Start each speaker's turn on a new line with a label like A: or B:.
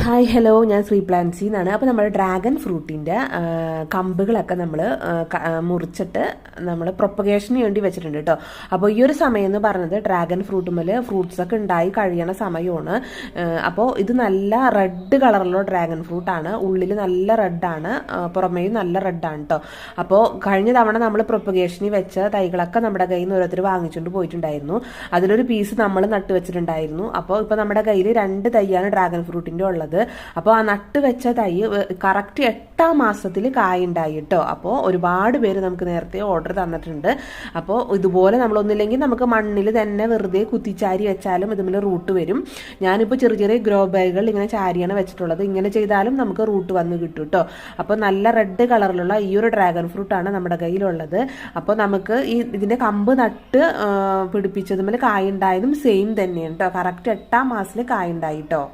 A: Hi hello, ഞാൻ ശ്രീ പ്ലാൻസി എന്നാണ്. അപ്പോൾ നമ്മൾ ഡ്രാഗൺ ഫ്രൂട്ടിൻ്റെ കമ്പുകളൊക്കെ നമ്മൾ മുറിച്ചിട്ട് നമ്മൾ പ്രൊപ്പഗേഷന് വേണ്ടി വെച്ചിട്ടുണ്ട് കേട്ടോ. അപ്പോൾ ഈ ഒരു സമയം എന്ന് പറഞ്ഞത് ഡ്രാഗൺ ഫ്രൂട്ടുമ്മൽ ഫ്രൂട്ട്സൊക്കെ ഉണ്ടായി കഴിയണ സമയമാണ്. അപ്പോൾ ഇത് നല്ല റെഡ് കളറുള്ള ഡ്രാഗൺ ഫ്രൂട്ടാണ്. ഉള്ളിൽ നല്ല റെഡാണ്, പുറമേയും നല്ല റെഡാണ് കേട്ടോ. അപ്പോൾ കഴിഞ്ഞ തവണ നമ്മൾ പ്രൊപ്പഗേഷനിൽ വെച്ച തൈകളൊക്കെ നമ്മുടെ കയ്യിൽ നിന്ന് ഓരോരുത്തർ വാങ്ങിച്ചുകൊണ്ട് പോയിട്ടുണ്ടായിരുന്നു. അതിലൊരു പീസ് നമ്മൾ നട്ട് വെച്ചിട്ടുണ്ടായിരുന്നു. അപ്പോൾ ഇപ്പോൾ നമ്മുടെ കയ്യിൽ 2 തൈയാണ് ഡ്രാഗൺ ഫ്രൂട്ടിൻ്റെ ഉള്ളത്. അപ്പോൾ ആ നട്ട് വെച്ച തൈ കറക്റ്റ് 8ാം മാസത്തിൽ കായുണ്ടായി കേട്ടോ. അപ്പോൾ ഒരുപാട് പേര് നമുക്ക് നേരത്തെ ഓർഡർ തന്നിട്ടുണ്ട്. അപ്പോൾ ഇതുപോലെ നമ്മളൊന്നില്ലെങ്കിൽ നമുക്ക് മണ്ണിൽ തന്നെ വെറുതെ കുത്തിച്ചാരി വെച്ചാലും ഇതുപോലെ റൂട്ട് വരും. ഞാനിപ്പോൾ ചെറിയ ചെറിയ ഗ്രോ ബാഗുകൾ ഇങ്ങനെ ചാരിയാണ് വെച്ചിട്ടുള്ളത്. ഇങ്ങനെ ചെയ്താലും നമുക്ക് റൂട്ട് വന്ന് കിട്ടും കേട്ടോ. അപ്പോൾ നല്ല റെഡ് കളറിലുള്ള ഈ ഒരു ഡ്രാഗൺ ഫ്രൂട്ടാണ് നമ്മുടെ കയ്യിലുള്ളത്. അപ്പോൾ നമുക്ക് ഇതിൻ്റെ കമ്പ് നട്ട് പിടിപ്പിച്ചതുപോലെ കായുണ്ടായതും സെയിം തന്നെയാണ് കേട്ടോ. കറക്റ്റ് 8ാം മാസത്തിൽ കായുണ്ടായി കേട്ടോ.